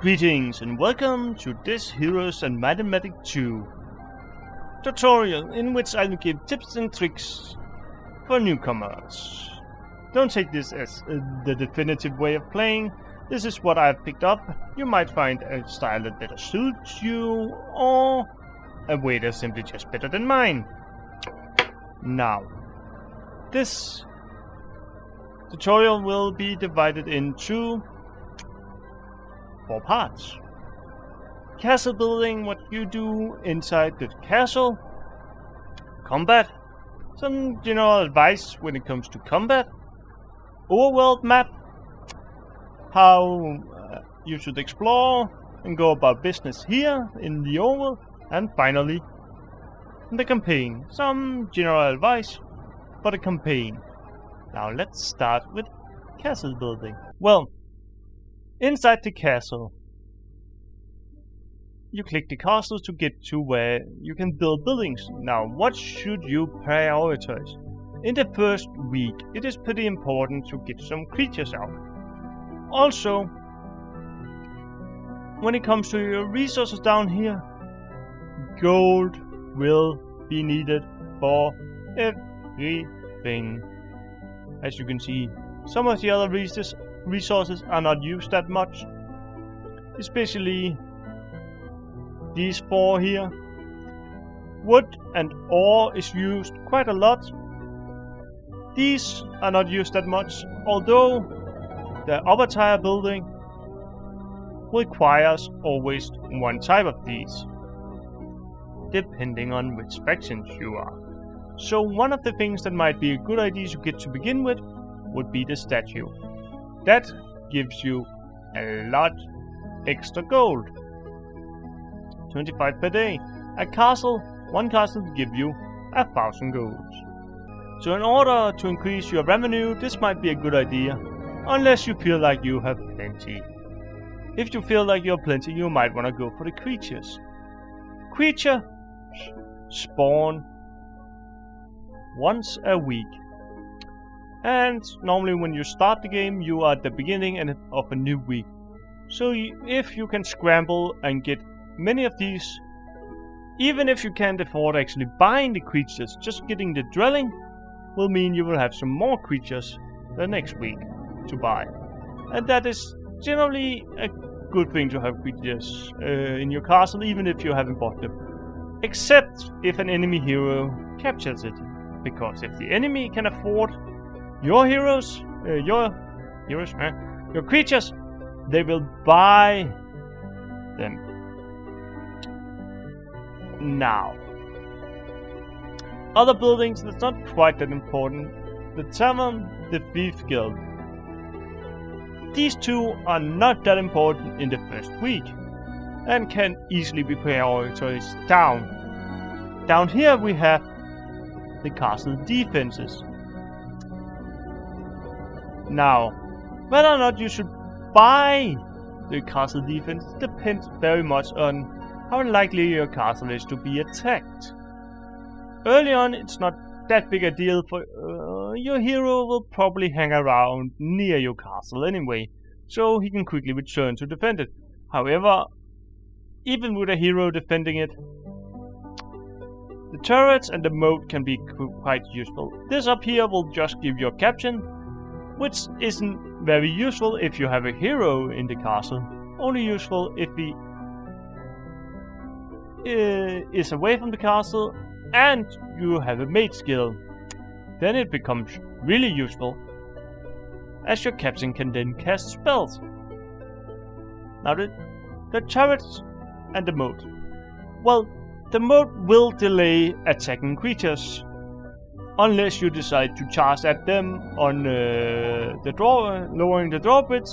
Greetings and welcome to this Heroes and Mathematics 2 tutorial in which I will give tips and tricks for newcomers. Don't take this as the definitive way of playing. This is what I've picked up. You might find a style that better suits you, or a way that's simply just better than mine. Now, this tutorial will be divided into 4 parts. Castle building, what you do inside the castle. Combat, some general advice when it comes to combat. Overworld map, how you should explore and go about business here in the overworld. And finally, the campaign, some general advice for the campaign. Now let's start with castle building. Well, inside the castle, you click the castle to get to where you can build buildings. Now, what should you prioritize? In the first week, it is pretty important to get some creatures out. Also, when it comes to your resources down here, gold will be needed for everything. As you can see, some of the other resources are not used that much, especially these 4 here. Wood and ore is used quite a lot. These are not used that much, although the upper tier building requires always one type of these, depending on which factions you are. So one of the things that might be a good idea to get to begin with would be the statue. That gives you a lot extra gold. 25 per day. One castle will give you 1,000 gold. So in order to increase your revenue, this might be a good idea, unless you feel like you have plenty. If you feel like you have plenty, you might want to go for the creatures. Creatures spawn once a week. And normally when you start the game, you are at the beginning of a new week. So if you can scramble and get many of these, even if you can't afford actually buying the creatures, just getting the dwelling will mean you will have some more creatures the next week to buy. And that is generally a good thing to have creatures in your castle, even if you haven't bought them. Except if an enemy hero captures it. Because if the enemy can afford your heroes, your creatures, they will buy them. Now, other buildings that's not quite that important. The Tavern, the Thief Guild. These 2 are not that important in the first week and can easily be prioritized down. Down here we have the castle defenses. Now, whether or not you should buy the castle defense depends very much on how likely your castle is to be attacked. Early on, it's not that big a deal, for your hero will probably hang around near your castle anyway, so he can quickly return to defend it. However, even with a hero defending it, the turrets and the moat can be quite useful. This up here will just give your captain, which isn't very useful if you have a hero in the castle. Only useful if he is away from the castle and you have a mage skill. Then it becomes really useful, as your captain can then cast spells. Now the turrets and the moat. Well, the moat will delay attacking creatures, unless you decide to charge at them on lowering the drawbridge,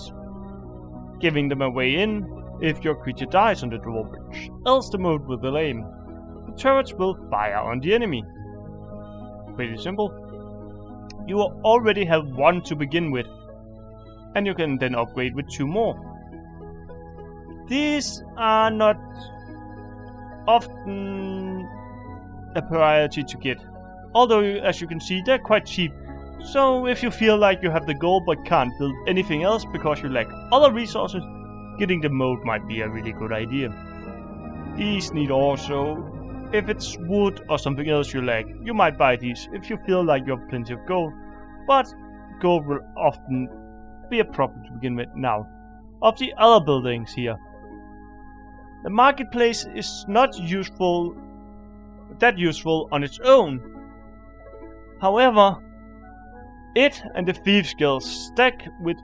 giving them a way in if your creature dies on the drawbridge. Else the moat will delay him. The turrets will fire on the enemy. Pretty simple. You will already have 1 to begin with, and you can then upgrade with 2 more. These are not often a priority to get, although as you can see they're quite cheap. So if you feel like you have the gold but can't build anything else because you lack other resources, getting the mold might be a really good idea. These need also, if it's wood or something else you lack, you might buy these if you feel like you have plenty of gold, but gold will often be a problem to begin with. Now, of the other buildings here, the marketplace is not that useful on its own. However, it and the Thieves Guild stack with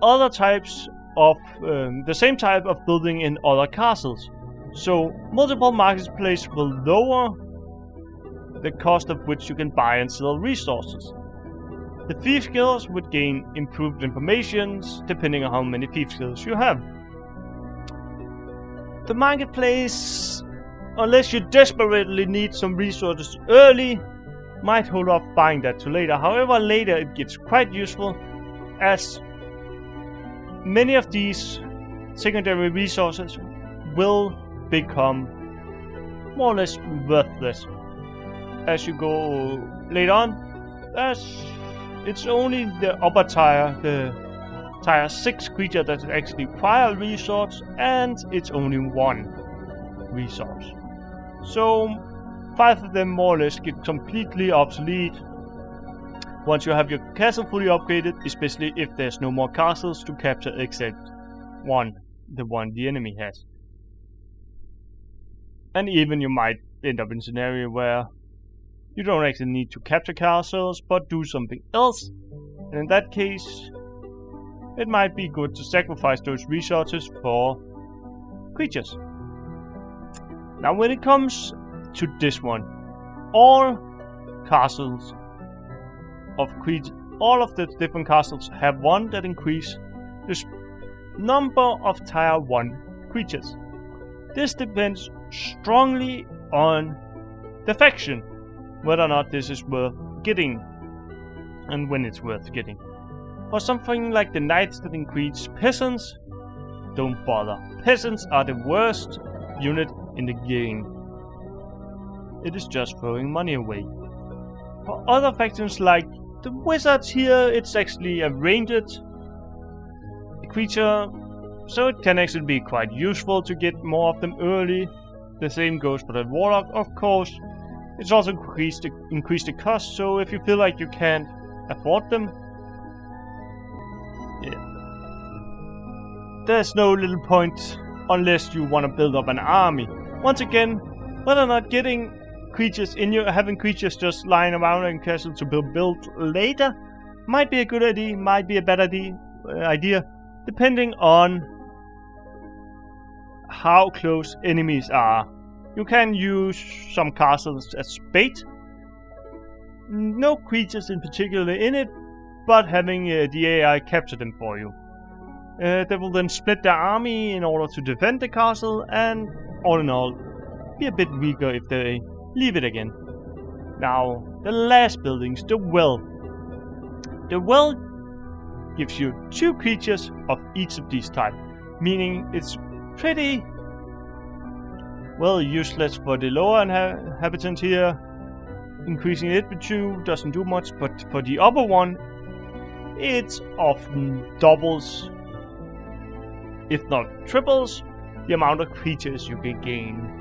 other types of the same type of building in other castles. So multiple marketplaces will lower the cost of which you can buy and sell resources. The Thieves Guilds would gain improved informations depending on how many Thieves Guilds you have. The marketplace, unless you desperately need some resources early, might hold off buying that to later. However, later it gets quite useful, as many of these secondary resources will become more or less worthless as you go later on, as it's only the upper tier, the tier 6 creature that actually require a resource, and it's only one resource. So 5 of them more or less get completely obsolete once you have your castle fully upgraded, especially if there's no more castles to capture except the one the enemy has. And even you might end up in a scenario where you don't actually need to capture castles, but do something else. And in that case, it might be good to sacrifice those resources for creatures. Now when it comes to this one, all castles of all of the different castles have one that increase the number of tier 1 creatures. This depends strongly on the faction, whether or not this is worth getting and when it's worth getting. For something like the knights that increase peasants, don't bother. Peasants are the worst unit in the game. It is just throwing money away. For other factions like the wizards here, it's actually a ranged creature, so it can actually be quite useful to get more of them early. The same goes for the warlock, of course. It's also increased the cost, so if you feel like you can't afford them, there's no little point unless you want to build up an army. Once again, whether or not getting creatures in your having creatures just lying around in castle to be built later might be a good idea, might be a bad idea, depending on how close enemies are. You can use some castles as bait. No creatures in particular in it, but having the AI capture them for you. They will then split their army in order to defend the castle, and all in all, be a bit weaker if they leave it again. Now, the last buildings, the well. The well gives you 2 creatures of each of these types, meaning it's pretty well useless for the lower inhabitants here. Increasing it with 2 doesn't do much, but for the upper one, it often doubles, if not triples, the amount of creatures you can gain.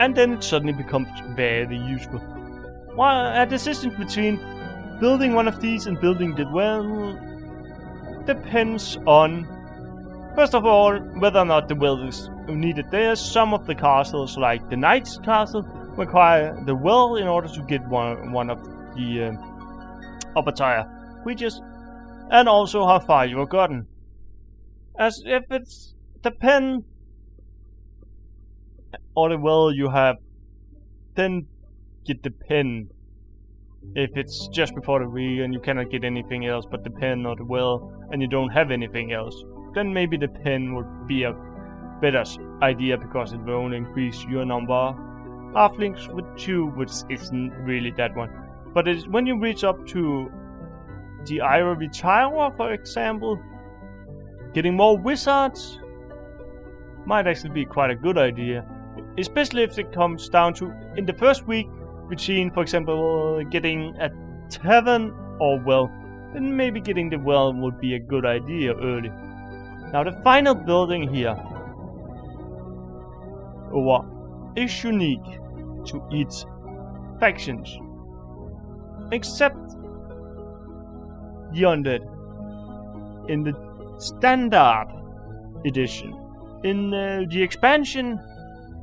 And then it suddenly becomes very useful. While a decision between building one of these and building the well depends on, first of all, whether or not the well is needed there. Some of the castles, like the Knight's Castle, require the well in order to get one of the upper tier creatures, and also how far you have gotten. As if it's the pen or the well you have, then get the pen. If it's just before the week and you cannot get anything else but the pen or the well, and you don't have anything else, then maybe the pen would be a better idea, because it will only increase your number of links with 2, which isn't really that one. But it's when you reach up to the Ivory Tower, for example, getting more wizards might actually be quite a good idea. Especially if it comes down to, in the first week, between, for example, getting a tavern or, well, then maybe getting the well would be a good idea early. Now the final building here is unique to each factions, except the Undead in the standard edition. In the expansion,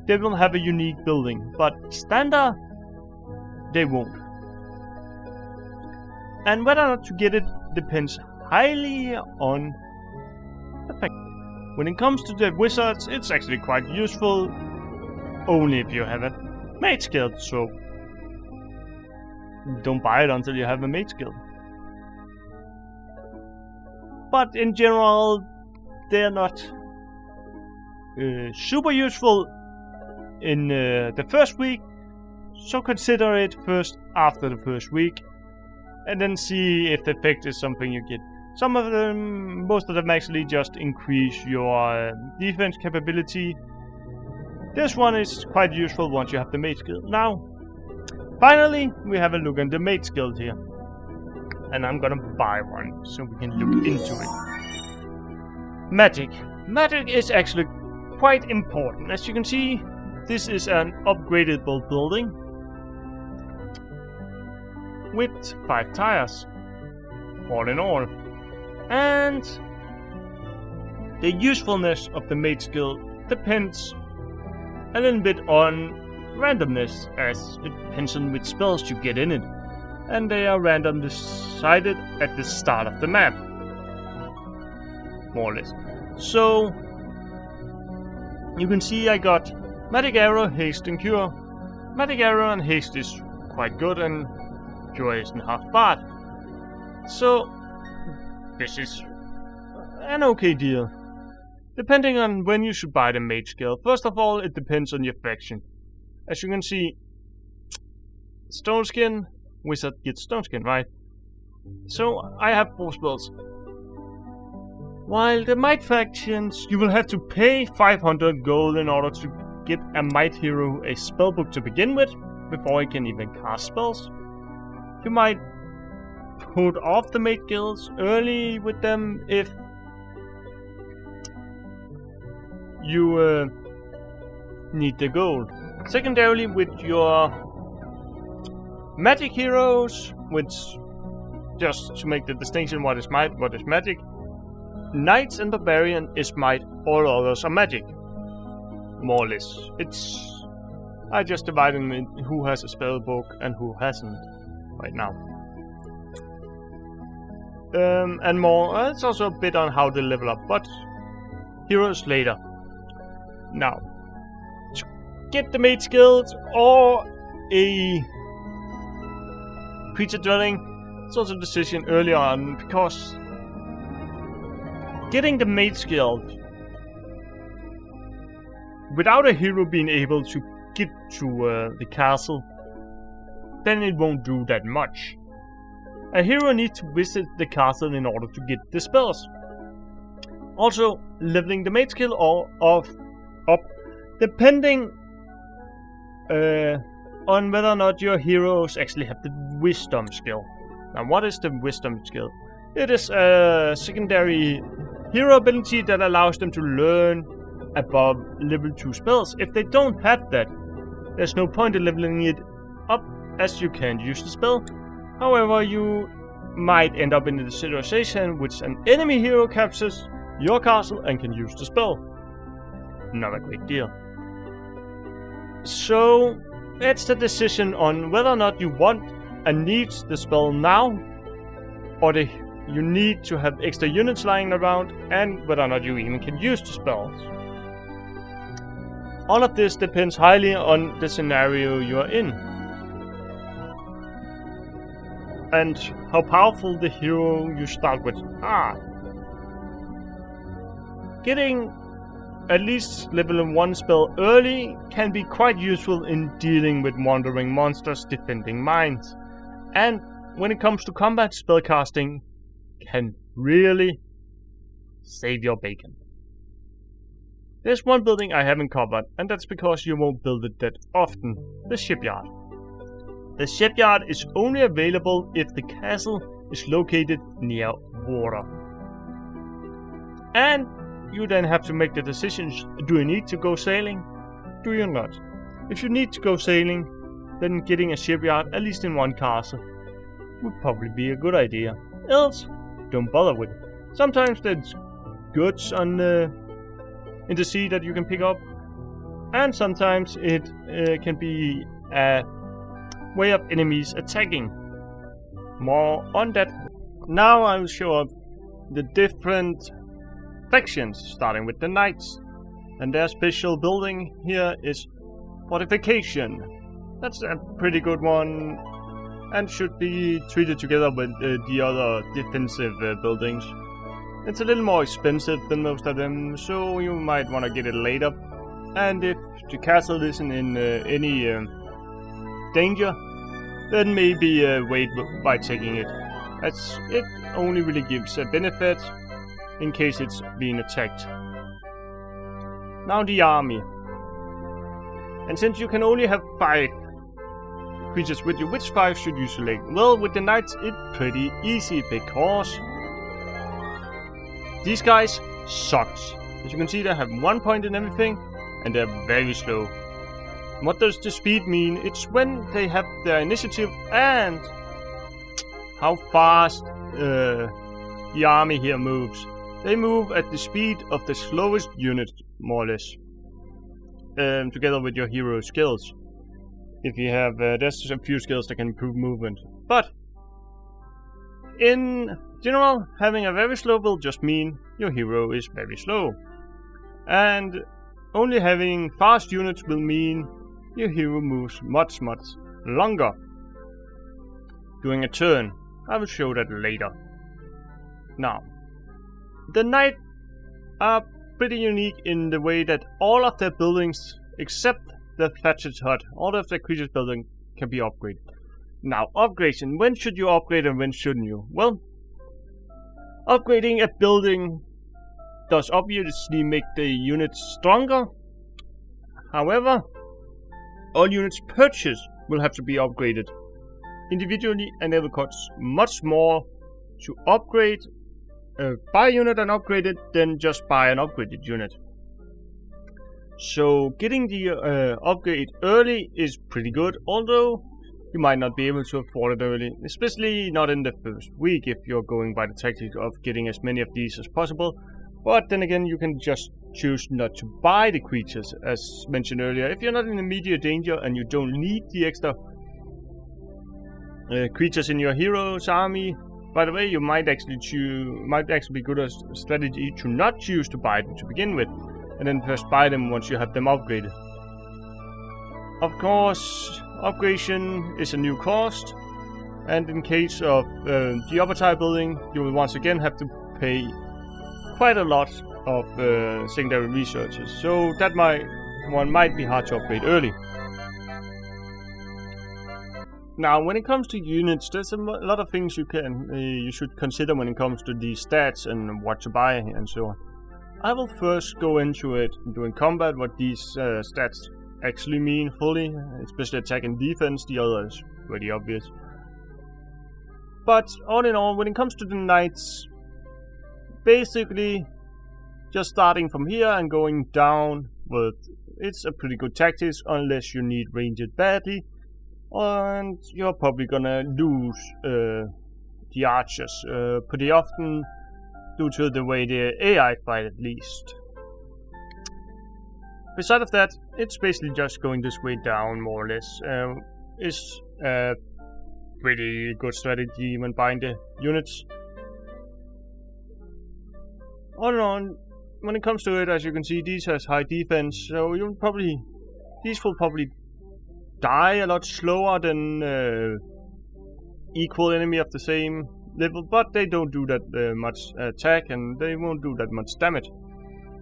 they will have a unique building, but standard, they won't. And whether or not to get it depends highly on the fact. When it comes to the wizards, it's actually quite useful, only if you have a mage guild, so don't buy it until you have a mage guild. But in general, they're not super useful in the first week, so consider it first after the first week, and then see if the effect is something you get. Some of them, most of them actually just increase your defense capability. This one is quite useful once you have the mage guild. Now, finally, we have a look at the mage guild here. And I'm gonna buy one, so we can look into it. Magic. Magic is actually quite important. As you can see, this is an upgradable building with 5 tires, all in all. And the usefulness of the mage guild depends a little bit on randomness, as it depends on which spells you get in it. And they are randomly decided at the start of the map, more or less. So you can see I got Magic Arrow, Haste and Cure. Magic Arrow and Haste is quite good, and Cure isn't half bad. So this is an okay deal. Depending on when you should buy the mage guild. First of all, it depends on your faction. As you can see, Stone Skin, Wizard gets Stone Skin, right? So I have 4 spells. While the Might factions, you will have to pay 500 gold in order to get a Might hero a spellbook to begin with, before he can even cast spells. You might put off the mage guilds early with them if you need the gold. Secondarily, with your magic heroes, which, just to make the distinction, what is might, what is magic. Knights and barbarian is might, all others are magic. More or less. I just divide them in who has a spell book and who hasn't right now. And more, it's also a bit on how they level up, but heroes later. Now, to get the mage guild or a creature dwelling, it's also a decision early on, because getting the mage guild without a hero being able to get to the castle, then it won't do that much. A hero needs to visit the castle in order to get the spells. Also, leveling the mage guild up depending on whether or not your heroes actually have the wisdom skill. Now, what is the wisdom skill? It is a secondary hero ability that allows them to learn above level 2 spells. If they don't have that, there's no point in leveling it up, as you can't use the spell. However, you might end up in the situation in which an enemy hero captures your castle and can use the spell. Not a great deal. So, it's the decision on whether or not you want and need the spell now, or you need to have extra units lying around, and whether or not you even can use the spells. All of this depends highly on the scenario you are in, and how powerful the hero you start with are. Getting at least level 1 spell early can be quite useful in dealing with wandering monsters defending mines, and when it comes to combat, spellcasting can really save your bacon. There's one building I haven't covered, and that's because you won't build it that often: the shipyard. The shipyard is only available if the castle is located near water. And you then have to make the decisions. Do you need to go sailing? Do you not? If you need to go sailing, then getting a shipyard, at least in one castle, would probably be a good idea. Else, don't bother with it. Sometimes there's goods in the sea that you can pick up, and sometimes it can be a way of enemies attacking. More on that. Now I will show up the different factions, starting with the knights. And their special building here is fortification. That's a pretty good one, and should be treated together with the other defensive buildings. It's a little more expensive than most of them, so you might want to get it later. And if the castle isn't in any danger, then maybe wait by taking it, as it only really gives a benefit in case it's being attacked. Now the army. And since you can only have 5 creatures with you, which 5 should you select? Well, with the knights it's pretty easy, because these guys sucks. As you can see, they have 1 point in everything, and they're very slow. What does the speed mean? It's when they have their initiative and how fast the army here moves. They move at the speed of the slowest unit, more or less, together with your hero skills. If you have, there's a few skills that can improve movement. But in general, having a very slow will just mean your hero is very slow. And only having fast units will mean your hero moves much longer during a turn. I will show that later. Now, the knights are pretty unique in the way that all of their buildings, except the thatched hut, all of their creatures' buildings can be upgraded. Now, upgradation. When should you upgrade and when shouldn't you? Well, upgrading a building does obviously make the units stronger. However, all units purchased will have to be upgraded individually, and it will cost much more to upgrade, buy a unit and upgrade it, than just buy an upgraded unit. So getting the upgrade early is pretty good, although you might not be able to afford it early, especially not in the first week if you're going by the tactic of getting as many of these as possible. But then again, you can just choose not to buy the creatures, as mentioned earlier. If you're not in immediate danger and you don't need the extra creatures in your hero's army, by the way, you might actually be good as a strategy to not choose to buy them to begin with, and then first buy them once you have them upgraded. Of course, upgradation is a new cost, and in case of the upper tier building, you will once again have to pay quite a lot of secondary resources, so that might be hard to upgrade early. Now, when it comes to units, there's a lot of things you should consider when it comes to these stats and what to buy and so on. I will first go into it during combat, what these stats actually mean fully, especially attack and defense. The other is pretty obvious. But all in all, when it comes to the knights, basically just starting from here and going down, well, it's a pretty good tactic unless you need ranged badly, and you're probably gonna lose the archers pretty often due to the way the AI fight, at least. Besides of that, it's basically just going this way down, more or less. It's a pretty good strategy when buying the units. On and on, when it comes to it, as you can see, these has high defense, so these will probably die a lot slower than equal enemy of the same level, but they don't do that much attack, and they won't do that much damage.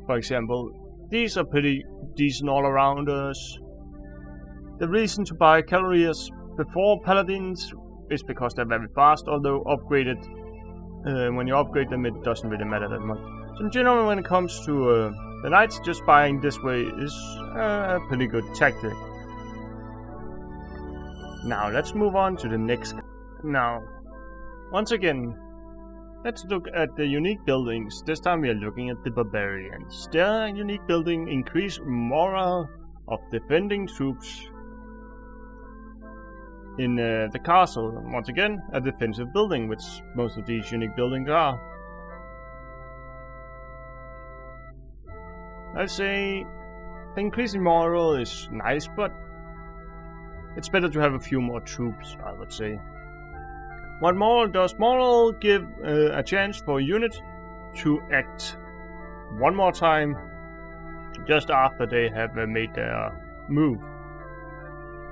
For example, these are pretty decent all around us. The reason to buy cavaliers before paladins is because they're very fast, although upgraded, when you upgrade them, it doesn't really matter that much. So in general, when it comes to the knights, just buying this way is a pretty good tactic. Now let's move on to the next. Now, once again, let's look at the unique buildings. This time we are looking at the barbarians. Their unique building increase morale of defending troops in the castle. Once again, a defensive building, which most of these unique buildings are. I'd say the increase in morale is nice, but it's better to have a few more troops, I would say. What more does morale give a chance for a unit to act one more time just after they have made their move.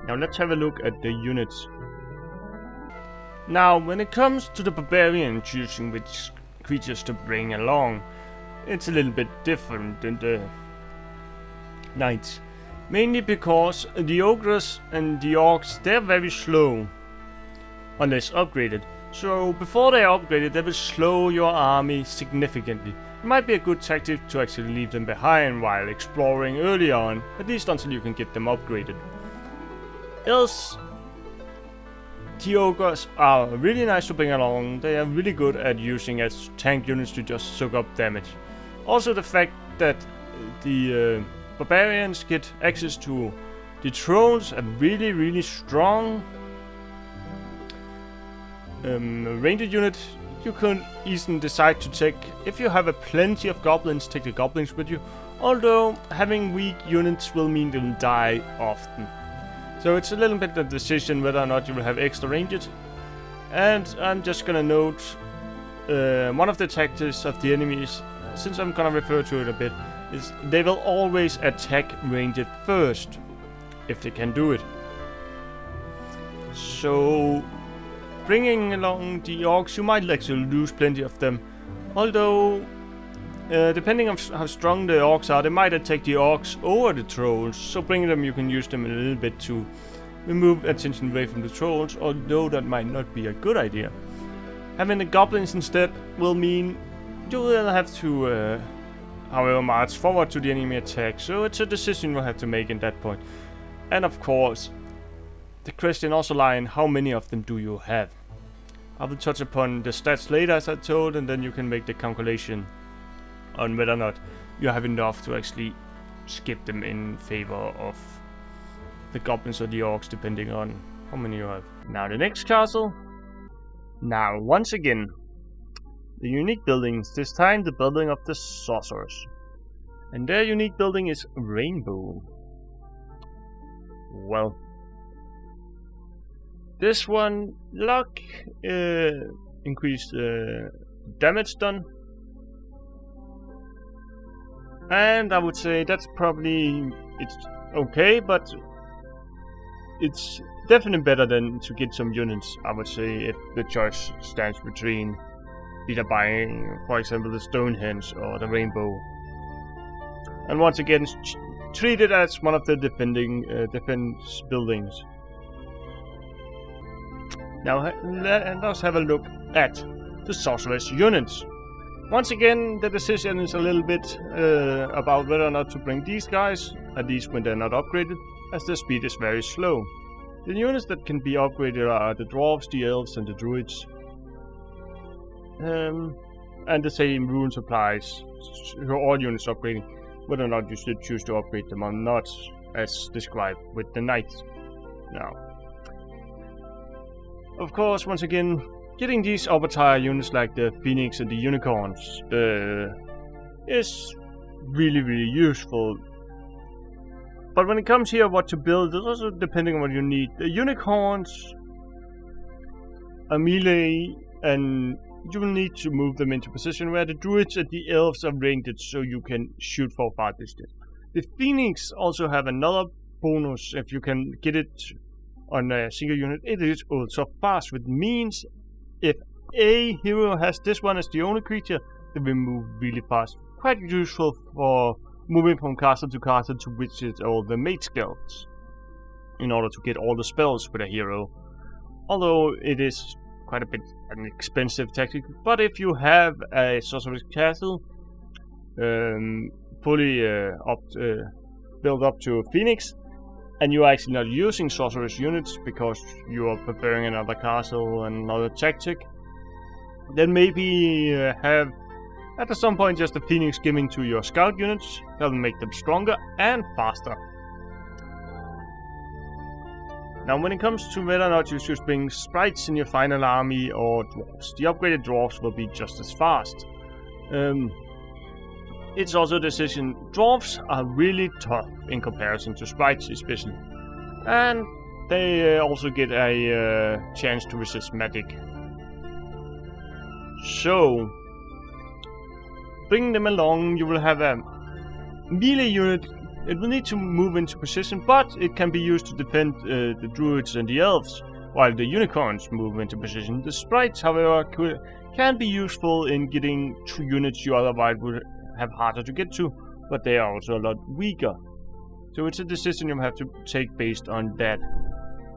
Now let's have a look at the units. Now when it comes to the barbarian choosing which creatures to bring along, it's a little bit different than the knights. Mainly because the ogres and the orcs, they're very slow unless upgraded. So before they are upgraded, they will slow your army significantly. It might be a good tactic to actually leave them behind while exploring early on, at least until you can get them upgraded. Else, the ogres are really nice to bring along. They are really good at using as tank units to just soak up damage. Also the fact that the barbarians get access to the trolls, a really strong ranged unit. You can easily decide to take, if you have a plenty of goblins, take the goblins with you. Although having weak units will mean they will die often. So it's a little bit a decision whether or not you will have extra ranged. And I'm just gonna note one of the tactics of the enemies, since I'm gonna refer to it a bit, is they will always attack ranged first, if they can do it. So bringing along the orcs, you might actually lose plenty of them. Although, depending on how strong the orcs are, they might attack the orcs over the trolls. So bringing them, you can use them a little bit to remove attention away from the trolls, although that might not be a good idea. Having the goblins instead will mean you will have to, however, march forward to the enemy attack. So it's a decision you'll have to make in that point. And of course, the question also lies in how many of them do you have. I will touch upon the stats later, as I told, and then you can make the calculation on whether or not you have enough to actually skip them in favor of the goblins or the orcs, depending on how many you have. Now the next castle. Now once again, the unique buildings, this time the building of the sorcerers. And their unique building is Rainbow. Well, this one, luck, increased damage done. And I would say that's probably, it's okay, but it's definitely better than to get some units, I would say, if the choice stands between either buying, for example, the Stonehenge or the Rainbow. And once again, treat it as one of the defense buildings. Now let's have a look at the sorceress units. Once again, the decision is a little bit about whether or not to bring these guys, at least when they're not upgraded, as their speed is very slow. The units that can be upgraded are the dwarves, the elves, and the druids. And the same rune applies to all units upgrading, whether or not you should choose to upgrade them or not, as described with the knights. Now, of course, once again, getting these upper tier units like the Phoenix and the Unicorns is really useful. But when it comes here what to build, it's also depending on what you need. The Unicorns are melee, and you will need to move them into position where the Druids and the Elves are ranged so you can shoot for far distance. The Phoenix also have another bonus if you can get it on a single unit. It is ultra fast, which means if a hero has this one as the only creature, they will move really fast. Quite useful for moving from castle to castle to visit all the mage guilds in order to get all the spells with a hero. Although it is quite a bit an expensive tactic, but if you have a sorcerer's castle fully built up to Phoenix, and you are actually not using sorceress units because you are preparing another castle and another tactic, then maybe have at some point just a Phoenix giving to your scout units. That'll make them stronger and faster. Now when it comes to whether or not you should bring sprites in your final army or dwarves, the upgraded dwarves will be just as fast. It's also a decision. Dwarves are really tough in comparison to sprites especially. And they also get a chance to resist magic. So, bringing them along, you will have a melee unit. It will need to move into position, but it can be used to defend the druids and the elves, while the unicorns move into position. The sprites, however, can be useful in getting to units you otherwise would have harder to get to, but they are also a lot weaker. So it's a decision you have to take based on that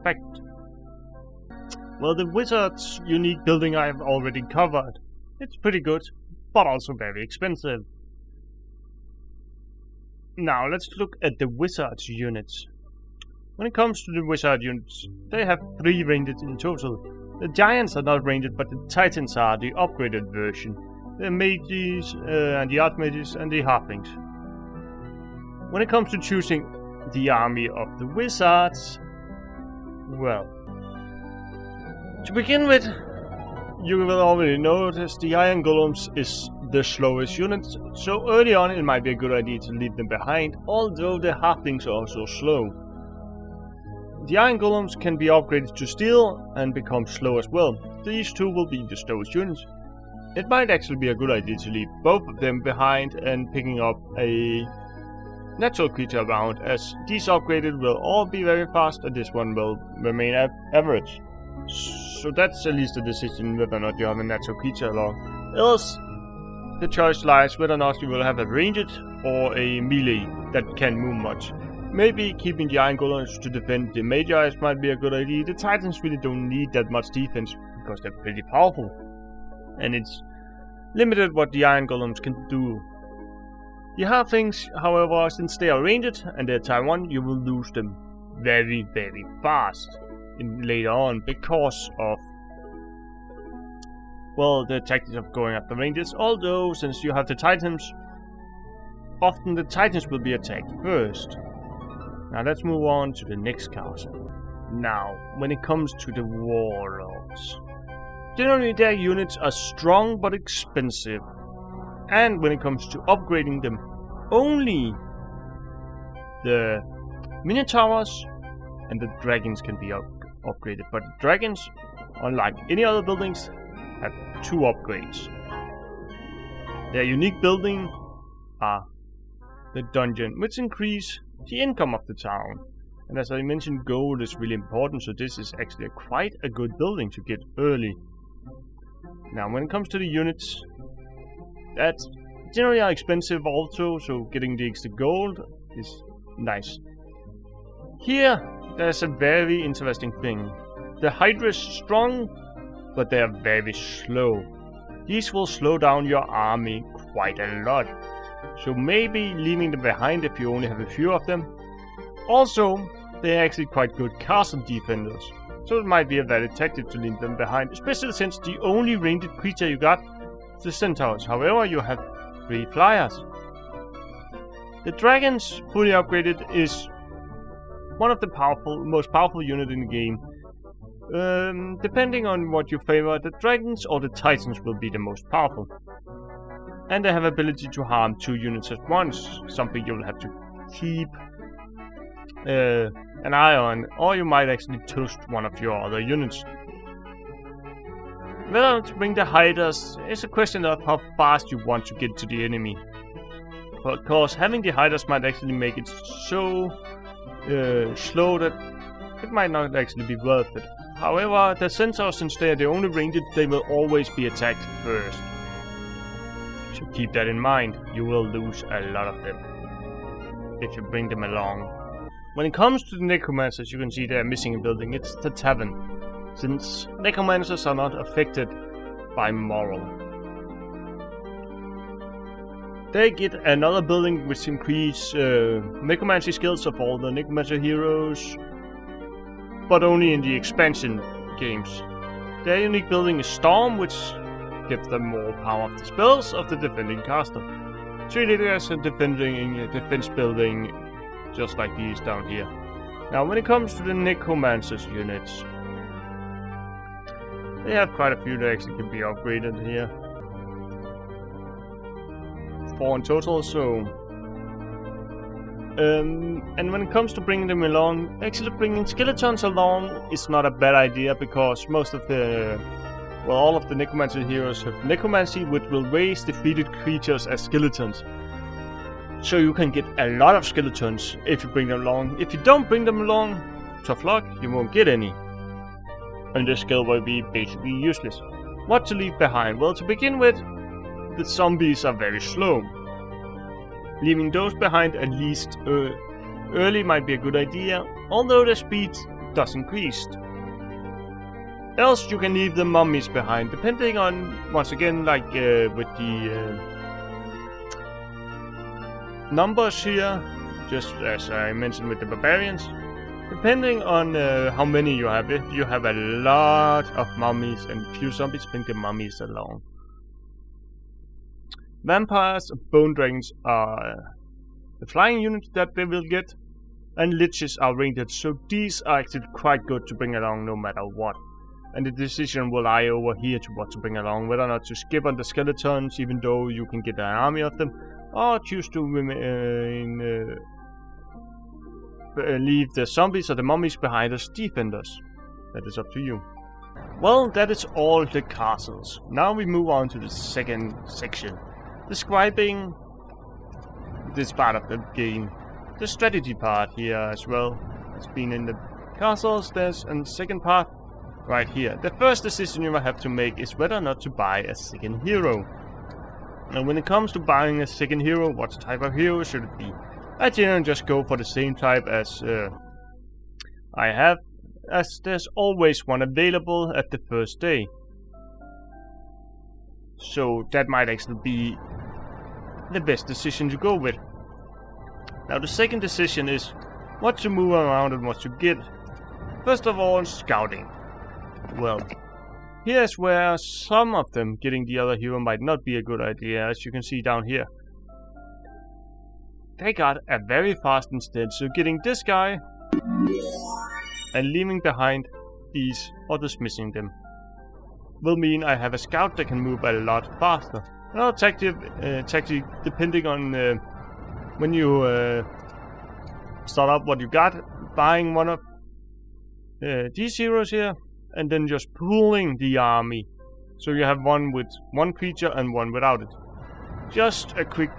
fact. Well, the wizard's unique building I have already covered. It's pretty good, but also very expensive. Now let's look at the wizard's units. When it comes to the wizard units, they have 3 ranges in total. The giants are not ranged, but the titans are the upgraded version. The mages and the archmages and the halflings. When it comes to choosing the army of the wizards, well, to begin with, you will already notice the iron golems is the slowest unit, so early on it might be a good idea to leave them behind, although the halflings are also slow. The iron golems can be upgraded to steel and become slow as well. These two will be the slowest units. It might actually be a good idea to leave both of them behind and picking up a natural creature around, as these upgraded will all be very fast and this one will remain average. So that's at least a decision whether or not you have a natural creature along. Else, the choice lies whether or not you will have a ranged or a melee that can move much. Maybe keeping the iron golems to defend the magi might be a good idea. The titans really don't need that much defense because they're pretty powerful. And it's limited what the iron golems can do. The halflings, however, since they are ranged and they're tier 1, you will lose them very, very fast later on because of, well, the tactics of going after ranges. Although, since you have the titans, often the titans will be attacked first. Now let's move on to the next castle. Now, when it comes to the warlords, generally their units are strong but expensive. And when it comes to upgrading them, only the minotaurs and the dragons can be upgraded. But the dragons, unlike any other buildings, have 2 upgrades. Their unique building are the dungeon, which increase the income of the town. And as I mentioned, gold is really important, so this is actually quite a good building to get early. Now, when it comes to the units, that generally are expensive also, so getting the extra gold is nice. Here, there's a very interesting thing. The Hydra is strong, but they are very slow. These will slow down your army quite a lot. So maybe leaving them behind if you only have a few of them. Also, they are actually quite good castle defenders. So it might be a valid tactic to leave them behind, especially since the only ranged creature you got is the centaurs. However, you have 3 flyers. The dragons, fully upgraded, is one of the most powerful units in the game. Depending on what you favor, the dragons or the titans will be the most powerful. And they have ability to harm 2 units at once, something you will have to keep an eye on, or you might actually toast one of your other units. Whether to bring the hiders is a question of how fast you want to get to the enemy. Of course, having the hiders might actually make it so slow that it might not actually be worth it. However, the centaurs, since they are the only ranged, they will always be attacked first. So keep that in mind, you will lose a lot of them if you bring them along. When it comes to the necromancers, you can see they are missing a building. It's the tavern, since necromancers are not affected by moral. they get another building which increase necromancy skills of all the necromancer heroes, but only in the expansion games. Their unique building is Storm, which gives them more power of the spells of the defending caster. Treat it as a defense building, just like these down here. Now, when it comes to the necromancers units, they have quite a few that actually can be upgraded here. 4 in total, so... and when it comes to bringing them along, actually bringing skeletons along is not a bad idea, because most of the... well, all of the necromancer heroes have necromancy, which will raise defeated creatures as skeletons. So you can get a lot of skeletons if you bring them along. If you don't bring them along, tough luck, you won't get any. And this skill will be basically useless. What to leave behind? Well, to begin with, the zombies are very slow. Leaving those behind at least early might be a good idea, although the speed does increase. Else you can leave the mummies behind, depending on, once again, like with the numbers here, just as I mentioned with the barbarians. Depending on how many you have, if you have a lot of mummies and few zombies, bring the mummies along. Vampires and bone dragons are the flying units that they will get, and liches are ranged, so these are actually quite good to bring along no matter what. And the decision will lie over here to what to bring along, whether or not to skip on the skeletons, even though you can get an army of them, or choose to leave the zombies or the mummies behind as defenders. That is up to you. Well, that is all the castles. Now we move on to the second section, describing this part of the game. The strategy part here as well. It's been in the castles. There's a second part right here. The first decision you will have to make is whether or not to buy a second hero. And when it comes to buying a second hero, what type of hero should it be? I generally just go for the same type as I have, as there's always one available at the first day. So that might actually be the best decision to go with. Now the second decision is what to move around and what to get. First of all, scouting. Well, here's where some of them getting the other hero might not be a good idea, as you can see down here. They got a very fast instead, so getting this guy and leaving behind these or dismissing them will mean I have a scout that can move a lot faster. Another tactic depending on when you start up what you got, buying one of these heroes here, and then just pooling the army. So you have one with one creature and one without it. Just a quick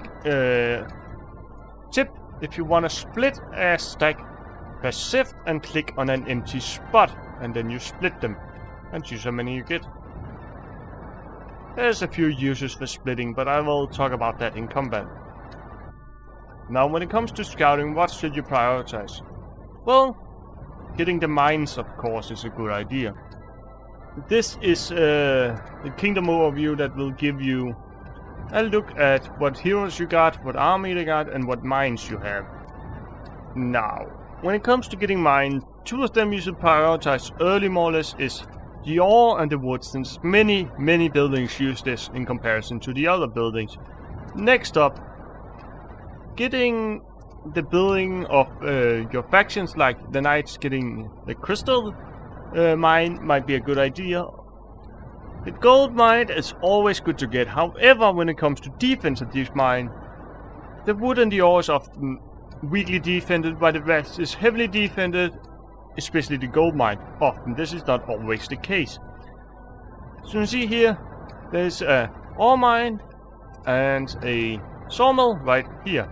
tip, if you want to split a stack, press shift and click on an empty spot, and then you split them and choose how many you get. There's a few uses for splitting, but I will talk about that in combat. Now when it comes to scouting, what should you prioritize? Well, getting the mines of course is a good idea. This is the kingdom overview that will give you a look at what heroes you got, what army they got, and what mines you have. Now, when it comes to getting mines, two of them you should prioritize early more or less is the ore and the wood, since many buildings use this in comparison to the other buildings. Next up, getting the building of your factions, like the knights getting the crystal mine might be a good idea. The gold mine is always good to get, however when it comes to defense of this mine, the wood and the ore is often weakly defended, while the rest is heavily defended, especially the gold mine. Often this is not always the case. So you see here, there's a ore mine and a sawmill right here.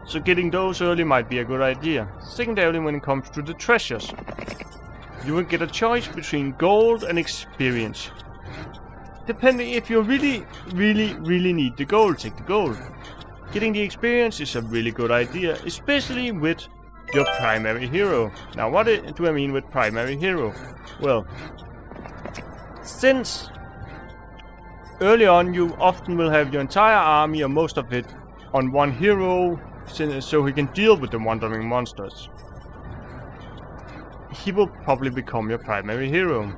So getting those early might be a good idea. Secondarily, when it comes to the treasures, you will get a choice between gold and experience. Depending if you really need the gold, take the gold. Getting the experience is a really good idea, especially with your primary hero. Now what do I mean with primary hero? Well, since early on you often will have your entire army or most of it on one hero, so he can deal with the wandering monsters. He will probably become your primary hero.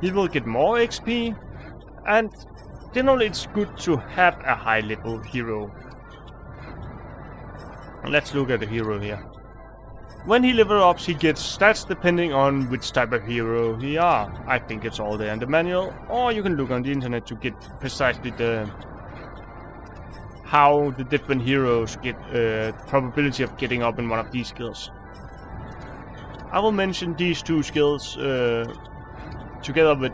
He will get more XP, and generally it's good to have a high level hero. Let's look at the hero here. When he level ups, he gets stats depending on which type of hero he are. I think it's all there in the manual, or you can look on the internet to get precisely how the different heroes get probability of getting up in one of these skills. I will mention these two skills together with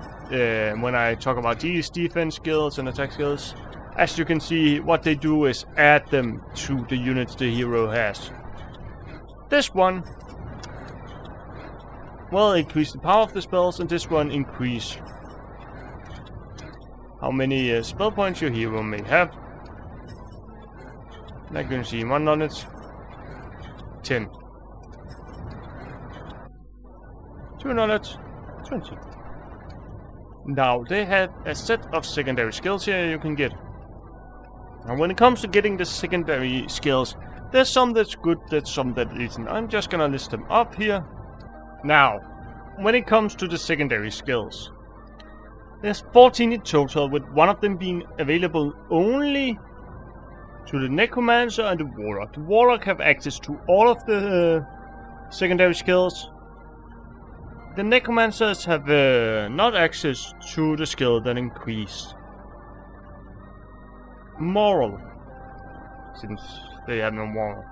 when I talk about these defense skills and attack skills. As you can see, what they do is add them to the units the hero has. This one will increase the power of the spells, and this one increase how many spell points your hero may have. Like you can see, 1 knowledge, 10. 2 knowledge, 20. Now they have a set of secondary skills here you can get. And when it comes to getting the secondary skills, there's some that's good, there's some that isn't. I'm just gonna list them up here. Now, when it comes to the secondary skills, there's 14 in total, with one of them being available only to the Necromancer and the Warlock. The Warlock have access to all of the secondary skills. The Necromancers have not access to the skill that increase moral, since they have no moral.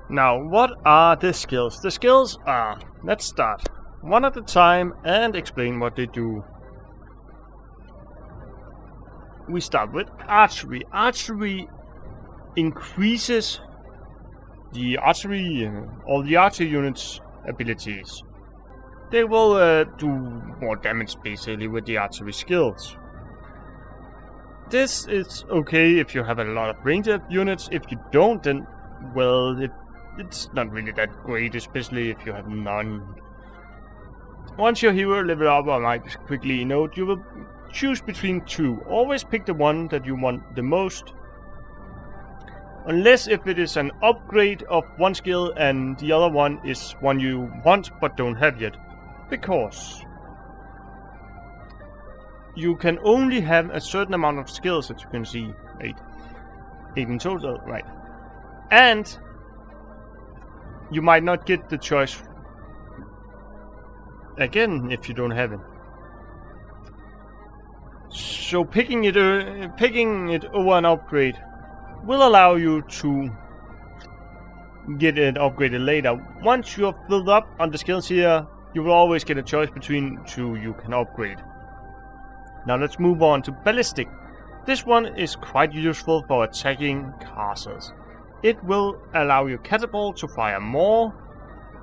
Now, what are the skills? The skills are, let's start one at a time and explain what they do. We start with archery. Archery increases the archery, all the archery units' abilities. They will do more damage basically with the archery skills. This is okay if you have a lot of ranged units. If you don't, then, well, it's not really that great, especially if you have none. Once your hero level up, I might quickly note, you will choose between two. Always pick the one that you want the most. Unless if it is an upgrade of one skill and the other one is one you want but don't have yet. Because you can only have a certain amount of skills, as you can see. 8 in total, right. And you might not get the choice again if you don't have it. So picking it over an upgrade will allow you to get it upgraded later. Once you have filled up on the skills here, you will always get a choice between two you can upgrade. Now let's move on to ballistic. This one is quite useful for attacking castles. It will allow your catapult to fire more,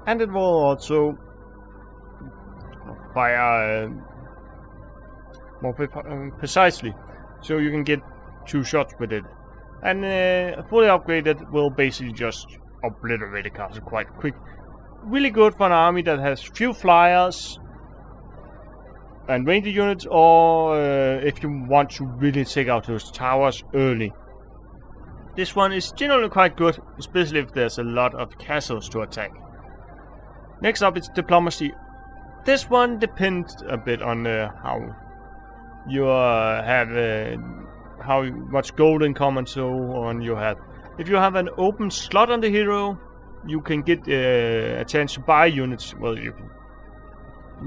and it will also fire more precisely, so you can get 2 shots with it. And fully upgraded will basically just obliterate a castle quite quick. Really good for an army that has few flyers and ranged units, or if you want to really take out those towers early. This one is generally quite good, especially if there's a lot of castles to attack. Next up is diplomacy. This one depends a bit on how you have how much gold income and so on you have. If you have an open slot on the hero, you can get a chance to buy units. Well, you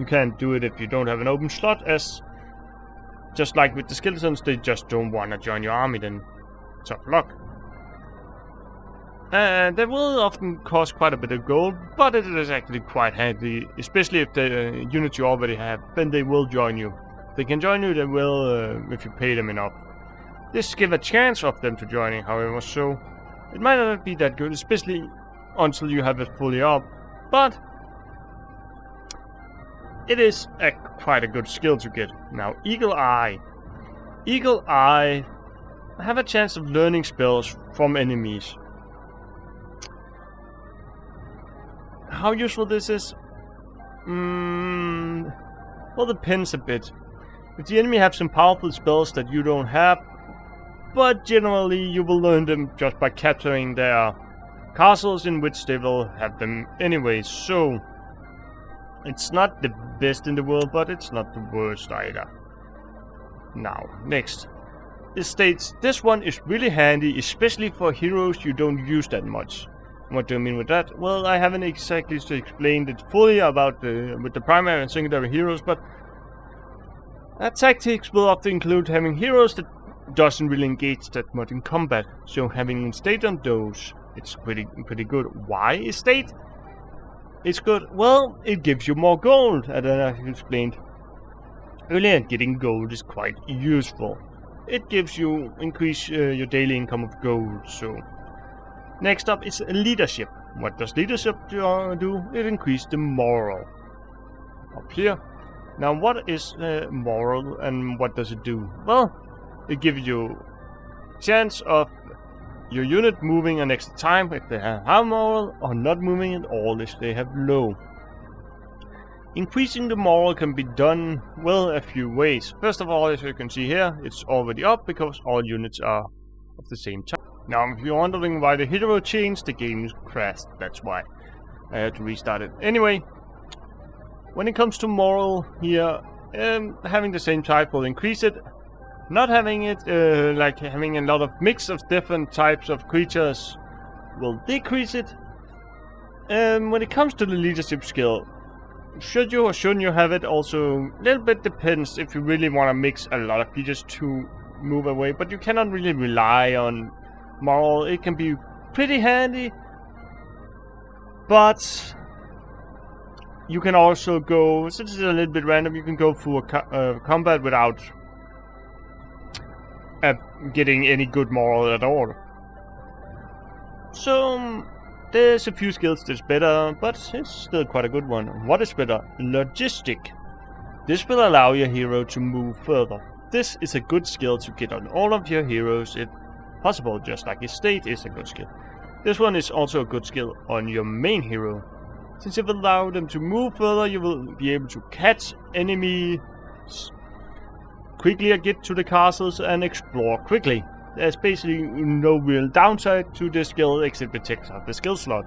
can't do it if you don't have an open slot, as just like with the skeletons, they just don't want to join your army, then tough luck. That will often cost quite a bit of gold, but it is actually quite handy, especially if the units you already have, then they will join you. If they can join you, they will if you pay them enough. This gives a chance of them to joining, however, so it might not be that good, especially until you have it fully up, but it is quite a good skill to get. Now, Eagle Eye. Eagle Eye have a chance of learning spells from enemies. How useful this is? Well, depends a bit. If the enemy have some powerful spells that you don't have, but generally you will learn them just by capturing their castles, in which they will have them anyway, so it's not the best in the world, but it's not the worst either. Now, next. It states, this one is really handy, especially for heroes you don't use that much. What do I mean with that? Well, I haven't exactly explained it fully about with the primary and secondary heroes, but tactics will often include having heroes that doesn't really engage that much in combat, so having estate on those, it's pretty good. Why estate? It's good. Well, it gives you more gold, as I explained earlier. Getting gold is quite useful. It gives you increase your daily income of gold. So next up is leadership. What does leadership do? It increases the moral. Up here. Now, what is moral and what does it do? Well, it gives you chance of your unit moving an extra time if they have high moral, or not moving at all if they have low. Increasing the moral can be done, well, a few ways. First of all, as you can see here, it's already up because all units are of the same type. Now, if you're wondering why the hero changed, the game crashed. That's why I had to restart it. Anyway, when it comes to moral here, having the same type will increase it. Not having it, like having a lot of mix of different types of creatures, will decrease it. When it comes to the leadership skill, should you or shouldn't you have it? Also, a little bit depends if you really want to mix a lot of creatures to move away, but you cannot really rely on moral. It can be pretty handy, but you can also go, since it's a little bit random, you can go through a combat without getting any good moral at all. So there's a few skills that's better, but it's still quite a good one. What is better? Logistic. This will allow your hero to move further. This is a good skill to get on all of your heroes if possible, just like estate is a good skill. This one is also a good skill on your main hero. Since it will allow them to move further, you will be able to catch enemies quickly, get to the castles and explore quickly. There's basically no real downside to this skill except it takes up the skill slot,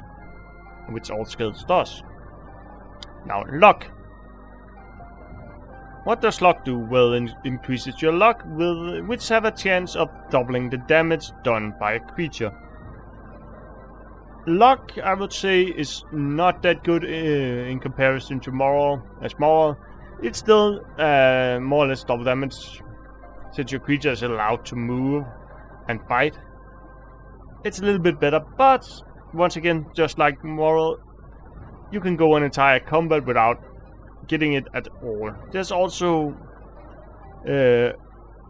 which all skills does. Now, luck. What does luck do? Well, it increases your luck, which have a chance of doubling the damage done by a creature. Luck, I would say, is not that good in comparison to moral. As moral, it's still more or less double damage, since your creature is allowed to move and fight. It's a little bit better, but once again, just like moral, you can go an entire combat without getting it at all. There's also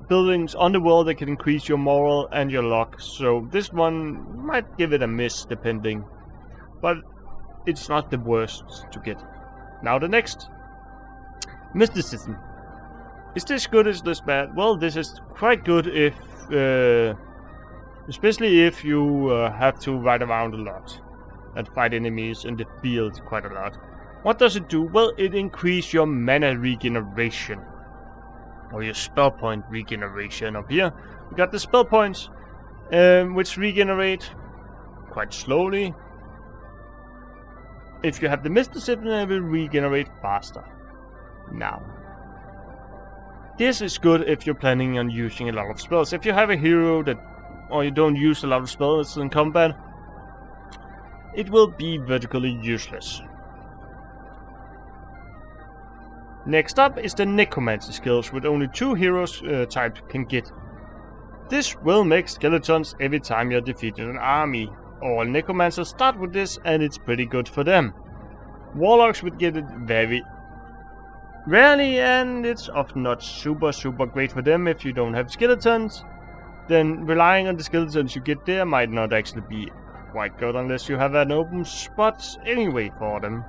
buildings on the world that can increase your moral and your luck, so this one might give it a miss depending, but it's not the worst to get. Now the next. Mysticism. Is this good? Is this bad? Well, this is quite good if, especially if you have to ride around a lot and fight enemies in the field quite a lot. What does it do? Well, it increases your mana regeneration, or your spell point regeneration. Up here, we got the spell points, which regenerate quite slowly. If you have the mysticism, it will regenerate faster. Now, this is good if you're planning on using a lot of spells. If you have a hero that, or you don't use a lot of spells in combat, it will be vertically useless. Next up is the necromancy skills, with only 2 heroes types can get. This will make skeletons every time you're defeating an army. All necromancers start with this, and it's pretty good for them. Warlocks would get it very rarely, and it's often not super great for them if you don't have skeletons. Then relying on the skeletons you get there might not actually be quite good unless you have an open spot anyway for them.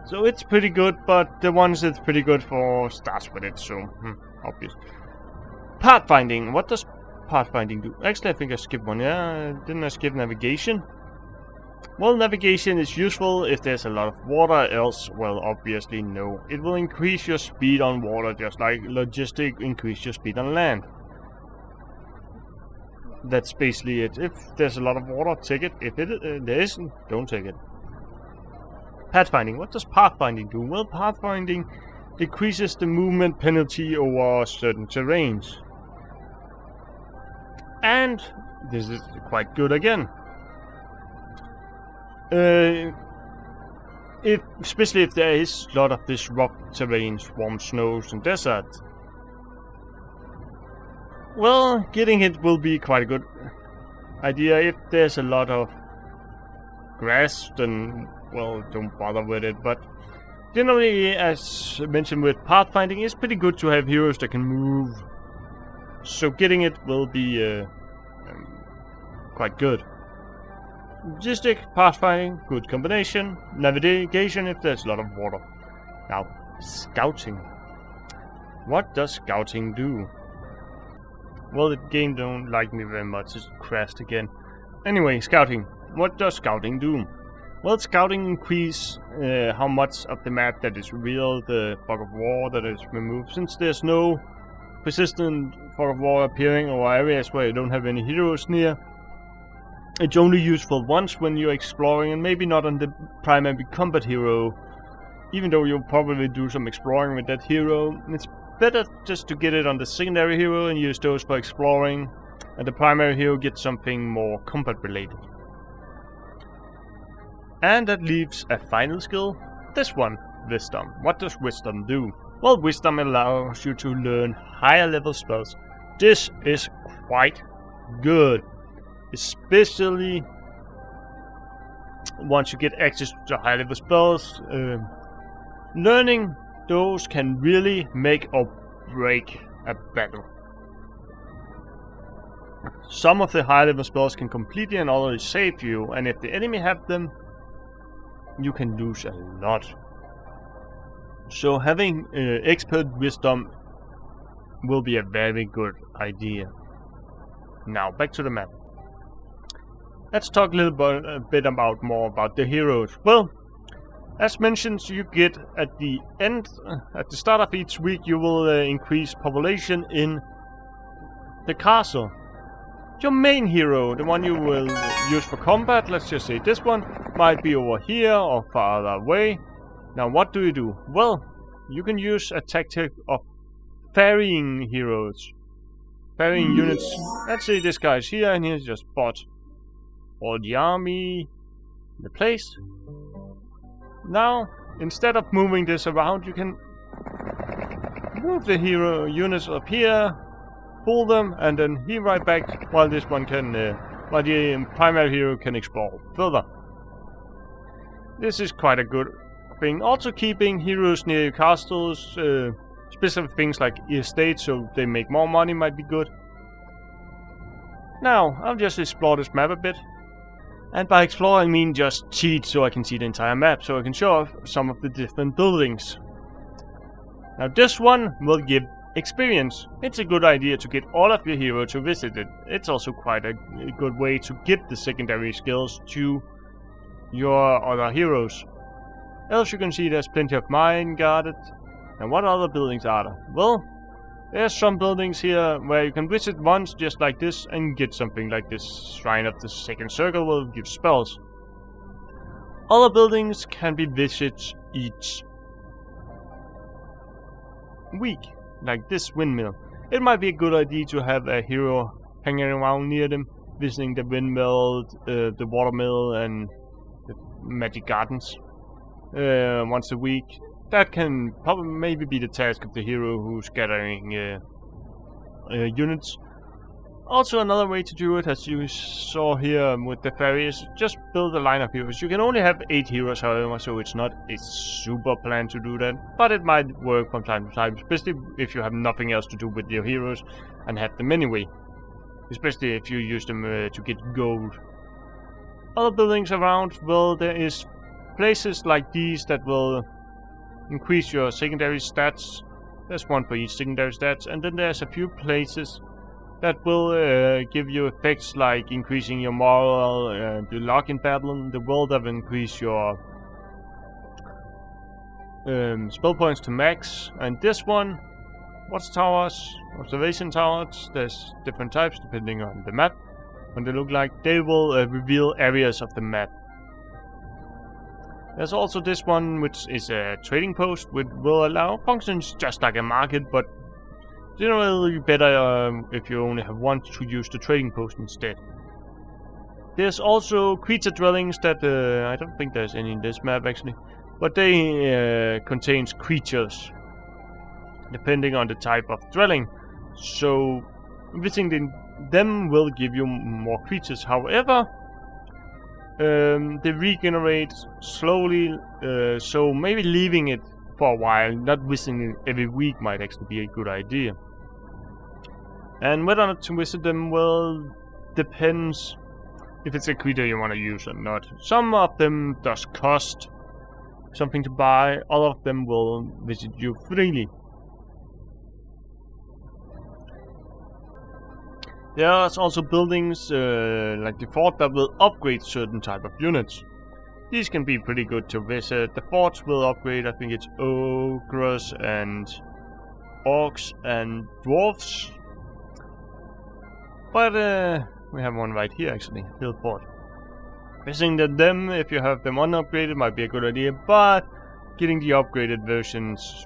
So it's pretty good, but the ones that's pretty good for starts with it, so obvious. Pathfinding. What does pathfinding do? Actually, I think I skipped one. Yeah, didn't I skip navigation? Well, navigation is useful if there's a lot of water, else, well, obviously no. It will increase your speed on water, just like logistic increase your speed on land. That's basically it. If there's a lot of water, take it. If there isn't, don't take it. Pathfinding. What does pathfinding do? Well, pathfinding decreases the movement penalty over certain terrains. And this is quite good again. Especially if there is a lot of this rough terrain, swamps, snows, and deserts. Well, getting it will be quite a good idea. If there's a lot of grass, then, well, don't bother with it. But generally, as mentioned with pathfinding, it's pretty good to have heroes that can move. So getting it will be quite good. Logistic, pathfinding, good combination. Navigation if there's a lot of water. Now, scouting. What does scouting do? Well, the game don't like me very much. It crashed again. Anyway, scouting. What does scouting do? Well, scouting increase how much of the map that is real, the fog of war that is removed. Since there's no persistent fog of war appearing or areas where you don't have any heroes near, it's only useful once when you're exploring, and maybe not on the primary combat hero. Even though you'll probably do some exploring with that hero, it's better just to get it on the secondary hero and use those for exploring, and the primary hero gets something more combat related. And that leaves a final skill, this one, Wisdom. What does Wisdom do? Well, Wisdom allows you to learn higher level spells. This is quite good, especially once you get access to high level spells. Learning those can really make or break a battle. Some of the high level spells can completely and utterly save you, and if the enemy have them, you can lose a lot. So having expert wisdom will be a very good idea. Now back to the map. Let's talk a bit more about the heroes. Well, as mentioned, you get at the start of each week, you will increase population in the castle. Your main hero, the one you will use for combat, let's just say this one, might be over here or farther away. Now what do? Well, you can use a tactic of ferrying heroes. Ferrying units. Let's say this guy's here and he's just bought all the army in the place. Now, instead of moving this around, you can move the hero units up here, pull them, and then heal right back while this one can, while the primary hero can explore further. This is quite a good thing. Also keeping heroes near your castles, specific things like estates so they make more money might be good. Now, I'll just explore this map a bit. And by explore I mean just cheat so I can see the entire map, so I can show off some of the different buildings. Now this one will give experience. It's a good idea to get all of your heroes to visit it. It's also quite a good way to get the secondary skills to your other heroes. Else you can see there's plenty of mine guarded. And what other buildings are there? Well, there's some buildings here where you can visit once just like this and get something like this. Shrine of the Second Circle will give spells. Other buildings can be visited each week, like this windmill. It might be a good idea to have a hero hanging around near them, visiting the windmill, the watermill, and the magic gardens once a week. That can probably maybe be the task of the hero who's gathering units. Also another way to do it, as you saw here with the ferries, just build a line of heroes. You can only have 8 heroes however, so it's not a super plan to do that. But it might work from time to time, especially if you have nothing else to do with your heroes and have them anyway. Especially if you use them to get gold. Other buildings around, well, there is places like these that will increase your secondary stats. There's one for each secondary stats, and then there's a few places that will give you effects like increasing your morale and your luck in battle. The will that will increase your spell points to max. And this one, watchtowers, observation towers, there's different types depending on the map. When they look like, they will reveal areas of the map. There's also this one, which is a trading post, which will allow functions just like a market, but generally better if you only have one to use the trading post instead. There's also creature dwellings that I don't think there's any in this map actually, but they contains creatures depending on the type of dwelling. So visiting them will give you more creatures. However, they regenerate slowly, so maybe leaving it for a while, not visiting it every week, might actually be a good idea. And whether or not to visit them, well, depends if it's a creature you want to use or not. Some of them does cost something to buy, all of them will visit you freely. There's also buildings like the fort that will upgrade certain type of units. These can be pretty good to visit. The forts will upgrade, I think it's ogres and orcs and dwarves. But we have one right here actually, hill fort. Visiting them, if you have them unupgraded, might be a good idea, but getting the upgraded versions,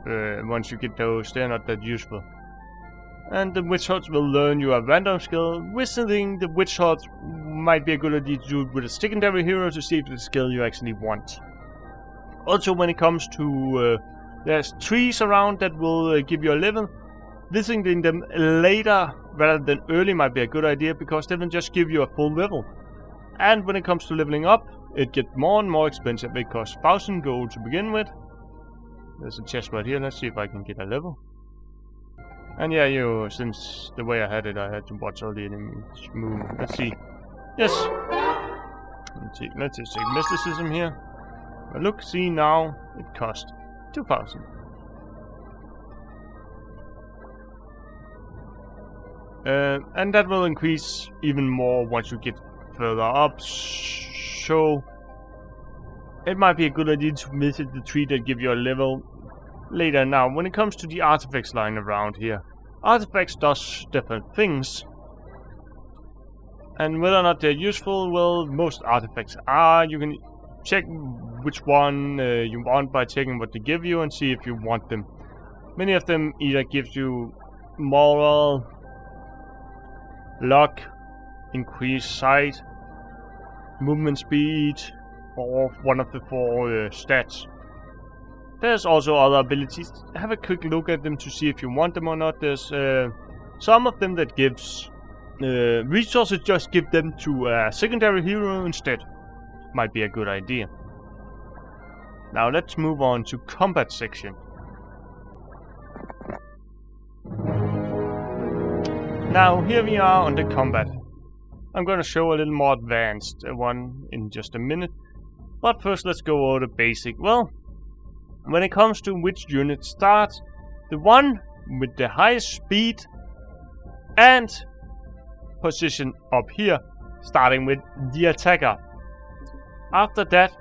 once you get those, they're not that useful. And the witch huts will learn you a random skill. Visiting the witch hut might be a good idea to do it with a secondary hero to see if the skill you actually want. Also, when it comes to there's trees around that will give you a level. Visiting them later rather than early might be a good idea because they will just give you a full level. And when it comes to leveling up, it gets more and more expensive. It costs 1000 gold to begin with. There's a chest right here. Let's see if I can get a level. And yeah, since the way I had it, I had to watch all the enemies move. Let's see. Yes! Let's just take mysticism here. But look, see now, it cost 2000. And that will increase even more once you get further up. So it might be a good idea to visit the tree that give you a level later. Now, when it comes to the artifacts lying around here, artifacts does different things, and whether or not they're useful, well, most artifacts are. You can check which one you want by checking what they give you and see if you want them. Many of them either gives you moral, luck, increased sight, movement speed, or one of the 4 stats. There's also other abilities. Have a quick look at them to see if you want them or not. There's some of them that gives resources, just give them to a secondary hero instead. Might be a good idea. Now let's move on to combat section. Now here we are on the combat. I'm gonna show a little more advanced one in just a minute. But first let's go over the basic. Well, when it comes to which unit starts, the one with the highest speed and position up here, starting with the attacker. After that,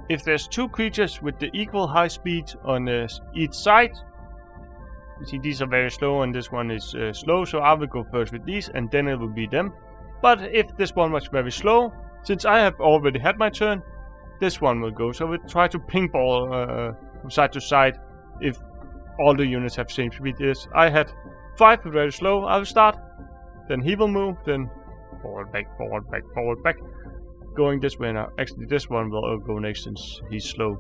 if there's 2 creatures with the equal high speed on each side, you see these are very slow and this one is slow, so I will go first with these and then it will be them. But if this one was very slow, since I have already had my turn, this one will go. So we'll try to ping ball from side to side if all the units have same speed. Yes, I had 5 very slow. I will start, then he will move, then forward, back, forward, back, forward, back. Going this way now. Actually, this one will go next since he's slow.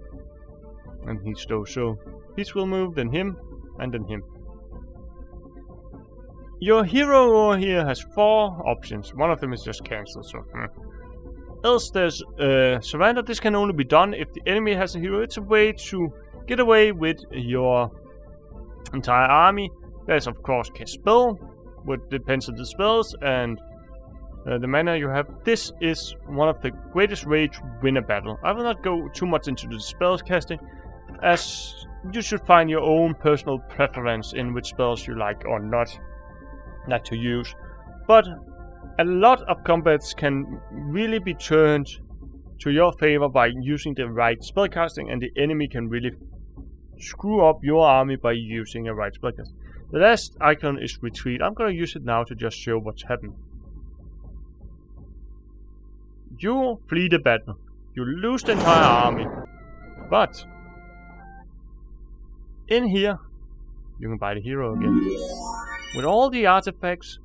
And he's slow, so this will move, then him, and then him. Your hero over here has 4 options. One of them is just cancel, so else there's surrender. This can only be done if the enemy has a hero. It's a way to get away with your entire army. There's of course cast spell, which depends on the spells and the mana you have. This is one of the greatest ways to win a battle. I will not go too much into the spells casting, as you should find your own personal preference in which spells you like or not. not to use. But a lot of combats can really be turned to your favor by using the right spellcasting, and the enemy can really screw up your army by using a right spellcasting. The last icon is retreat. I'm gonna use it now to just show what's happened. You flee the battle. You lose the entire army. But in here, you can buy the hero again. With all the artifacts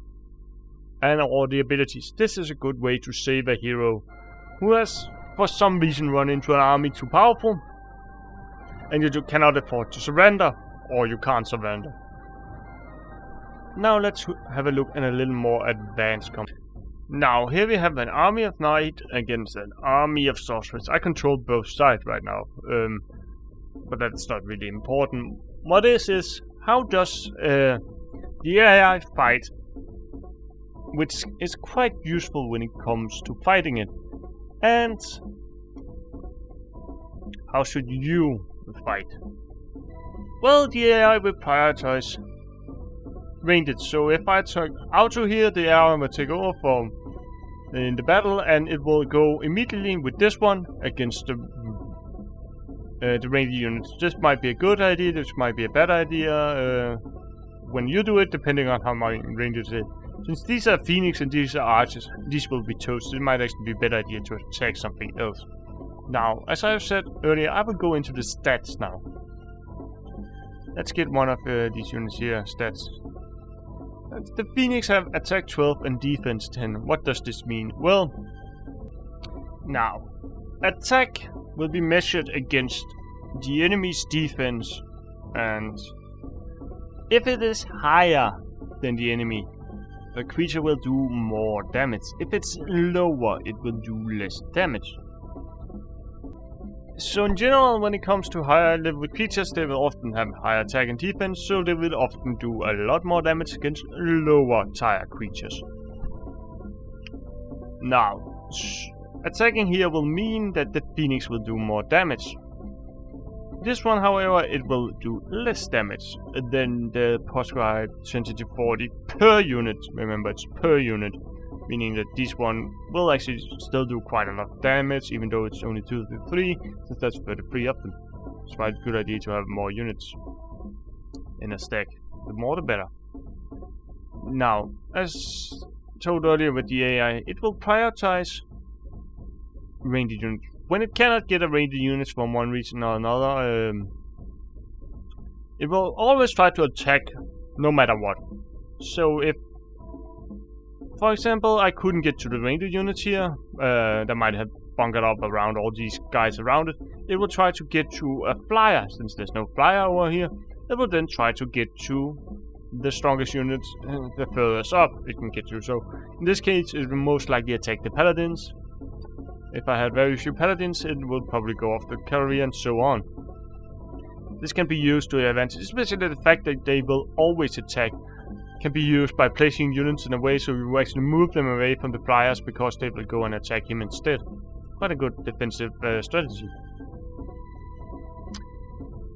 and all the abilities, this is a good way to save a hero who has for some reason run into an army too powerful, and you cannot afford to surrender, or you can't surrender. Now let's have a look at a little more advanced combat. Now here we have an army of knight against an army of sorcerers. I control both sides right now, but that's not really important. What is how does the AI fight, which is quite useful when it comes to fighting it. And how should you fight? Well, the AI will prioritize ranged. So if I take auto here, the AI will take over from in the battle, and it will go immediately with this one against the ranged units. This might be a good idea, this might be a bad idea when you do it, depending on how my range is. Since these are Phoenix and these are archers, these will be toast. It might actually be a better idea to attack something else. Now, as I have said earlier, I will go into the stats now. Let's get one of these units here, stats. The Phoenix have attack 12 and defense 10. What does this mean? Well, now, attack will be measured against the enemy's defense, and if it is higher than the enemy, the creature will do more damage. If it's lower, it will do less damage. So in general, when it comes to higher level creatures, they will often have higher attack and defense, so they will often do a lot more damage against lower tier creatures. Now, attacking here will mean that the Phoenix will do more damage. This one, however, it will do less damage than the prescribed 20-40 per unit. Remember, it's per unit, meaning that this one will actually still do quite a lot of damage, even though it's only 2 to 3, since that's 33 of them. It's quite a good idea to have more units in a stack. The more the better. Now, as told earlier with the AI, it will prioritize ranged units. When it cannot get a ranged units from one reason or another, it will always try to attack no matter what. So if, for example, I couldn't get to the ranged units here, that might have bunkered up around all these guys around it, it will try to get to a flyer. Since there's no flyer over here, it will then try to get to the strongest units the furthest up it can get to. So in this case, it will most likely attack the paladins. If I had very few paladins, it would probably go off the cavalry and so on. This can be used to their advantage, especially the fact that they will always attack can be used by placing units in a way so you actually move them away from the flyers, because they will go and attack him instead. Quite a good defensive strategy.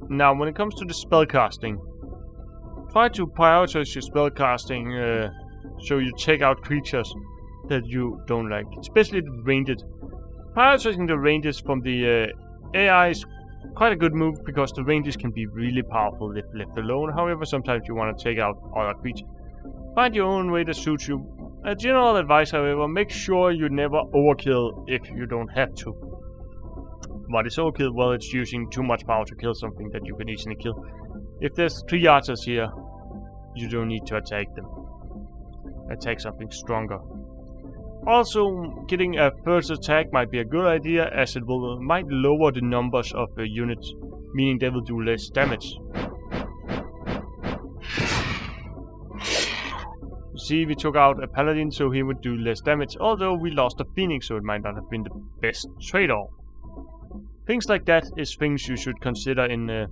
Now, when it comes to the spellcasting, try to prioritize your spellcasting so you take out creatures that you don't like, especially the ranged. Prioritizing the ranges from the AI is quite a good move, because the ranges can be really powerful if left alone. However, sometimes you want to take out other creatures. Find your own way that suits you. A general advice, however, make sure you never overkill if you don't have to. What is overkill? Well, it's using too much power to kill something that you can easily kill. If there's 3 archers here, you don't need to attack them. Attack something stronger. Also, getting a first attack might be a good idea, as it might lower the numbers of units, meaning they will do less damage. See, we took out a paladin, so he would do less damage, although we lost a phoenix, so it might not have been the best trade-off. Things like that is things you should consider in,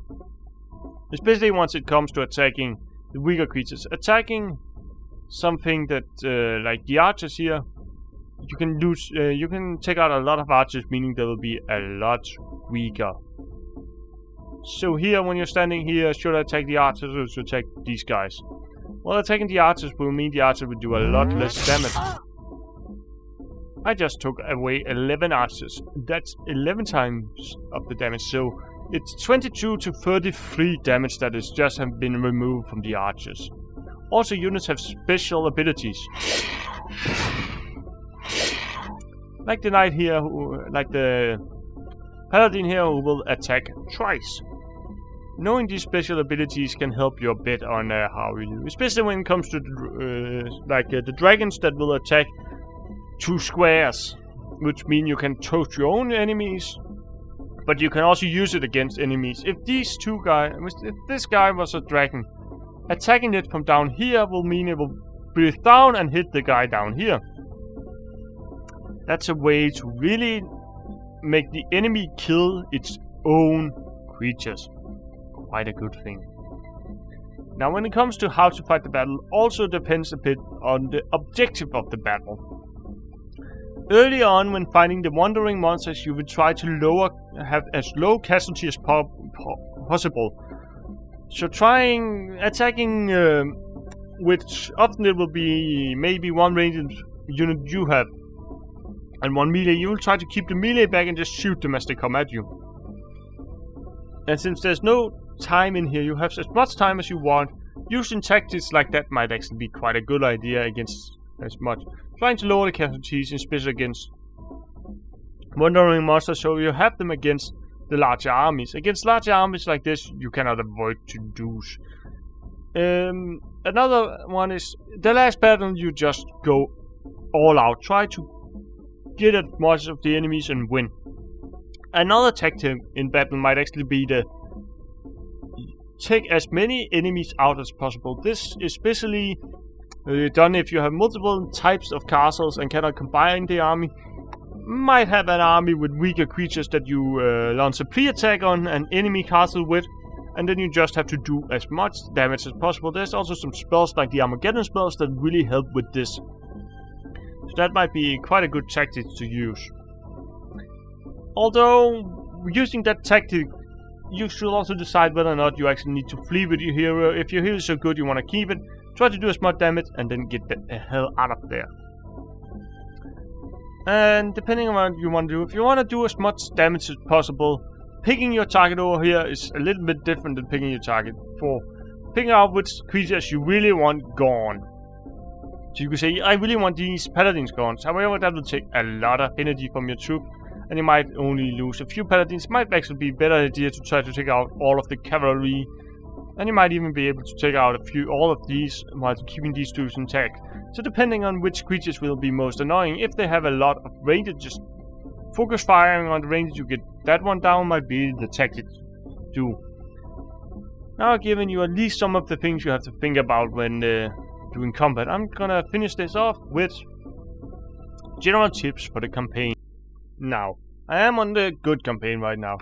especially once it comes to attacking the weaker creatures. Attacking something that, like the archers here, you can lose. You can take out a lot of archers, meaning they will be a lot weaker. So here, when you're standing here, should I attack the archers or should I attack these guys? Well, attacking the archers will mean the archer will do a lot less damage. I just took away 11 archers. That's 11 times of the damage, so it's 22 to 33 damage that is just have been removed from the archers. Also, units have special abilities. Like the knight here, like the paladin here, who will attack twice. Knowing these special abilities can help you a bit on how you do, especially when it comes to the dragons that will attack 2 squares, which mean you can toast your own enemies, but you can also use it against enemies. If these two guys, if this guy was a dragon, attacking it from down here will mean it will breathe down and hit the guy down here. That's a way to really make the enemy kill its own creatures. Quite a good thing. Now, when it comes to how to fight the battle, also depends a bit on the objective of the battle. Early on, when fighting the wandering monsters, you will try to have as low casualty as possible. So attacking, which often it will be maybe one ranged unit you have, and one melee, you will try to keep the melee back and just shoot them as they come at you. And since there's no time in here, you have as much time as you want. Using tactics like that might actually be quite a good idea against as much. Trying to lower the casualties, especially against wandering monsters, so you have them against the larger armies. Against larger armies like this, you cannot avoid to do. Another one is the last battle. You just go all out. Try to get as much of the enemies and win. Another tactic in battle might actually be to take as many enemies out as possible. This is especially done if you have multiple types of castles and cannot combine the army. Might have an army with weaker creatures that you launch a pre-attack on an enemy castle with, and then you just have to do as much damage as possible. There's also some spells like the Armageddon spells that really help with this. So that might be quite a good tactic to use. Although, using that tactic, you should also decide whether or not you actually need to flee with your hero. If your hero is so good you want to keep it, try to do as much damage and then get the hell out of there. And depending on what you want to do, if you want to do as much damage as possible, picking your target over here is a little bit different than picking your target for picking out which creatures you really want gone. So you can say, I really want these paladins gone. However, that will take a lot of energy from your troop, and you might only lose a few paladins. It might actually be a better idea to try to take out all of the cavalry, and you might even be able to take out all of these while keeping these troops intact. So depending on which creatures will be most annoying, if they have a lot of range, just focus firing on the range you get that one down might be the tactic to do. Now, giving you at least some of the things you have to think about when doing combat, I'm gonna finish this off with general tips for the campaign. Now, I am on the good campaign right now.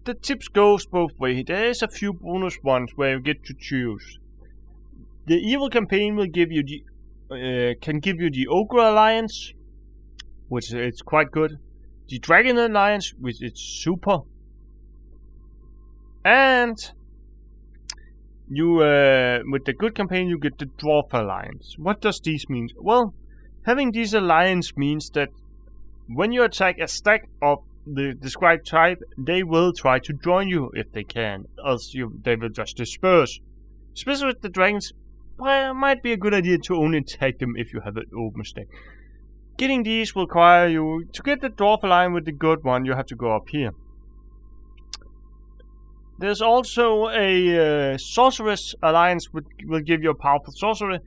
The tips goes both ways. There is a few bonus ones where you get to choose. The evil campaign will give you can give you the Ogre Alliance, which is quite good. The Dragon Alliance, which is super. And you with the good campaign you get the Dwarf Alliance. What does this mean? Well, having this alliance means that when you attack a stack of the described type, they will try to join you if they can, else they will just disperse. Especially with the dragons, it might be a good idea to only attack them if you have an open stack. Getting these will require you to get the Dwarf Alliance with the good one. You have to go up here. There's also a Sorceress Alliance which will give you a powerful sorcerer,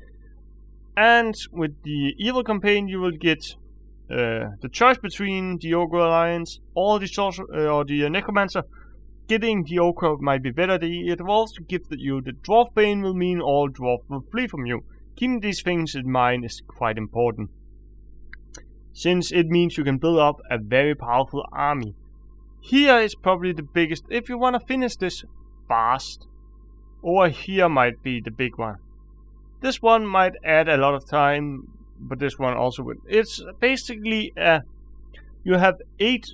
and with the evil campaign you will get the choice between the Ogre Alliance or the Sorcerer or the Necromancer. Getting the Ogre might be better. It will also give you the Dwarf Bane will mean all dwarf will flee from you. Keeping these things in mind is quite important, since it means you can build up a very powerful army. Here is probably the biggest, if you want to finish this fast. Over here might be the big one. This one might add a lot of time, but this one also would. It's basically you have 8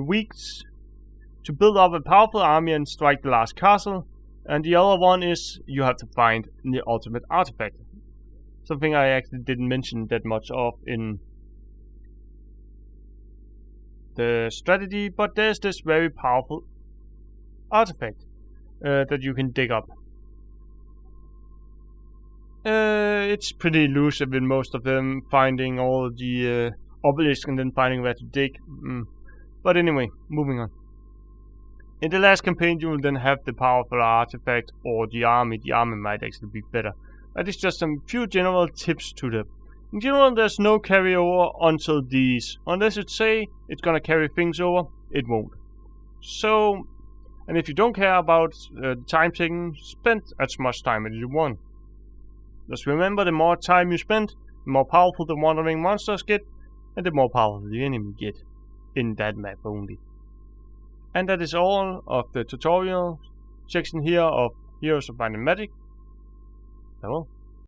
weeks to build up a powerful army and strike the last castle. And the other one is you have to find the ultimate artifact. Something I actually didn't mention that much of in the strategy, but there's this very powerful artifact that you can dig up. It's pretty elusive in most of them, finding all the obelisk and then finding where to dig. But anyway, moving on. In the last campaign you will then have the powerful artifact or the army. The army might actually be better. That is just some few general tips to them. In general, there's no carryover until these. Unless it say it's gonna carry things over, it won't. So, and if you don't care about the time taken, spend as much time as you want. Just remember, the more time you spend, the more powerful the wandering monsters get, and the more powerful the enemy get. In that map only. And that is all of the tutorial section here of Heroes of Might and Magic. Farewell.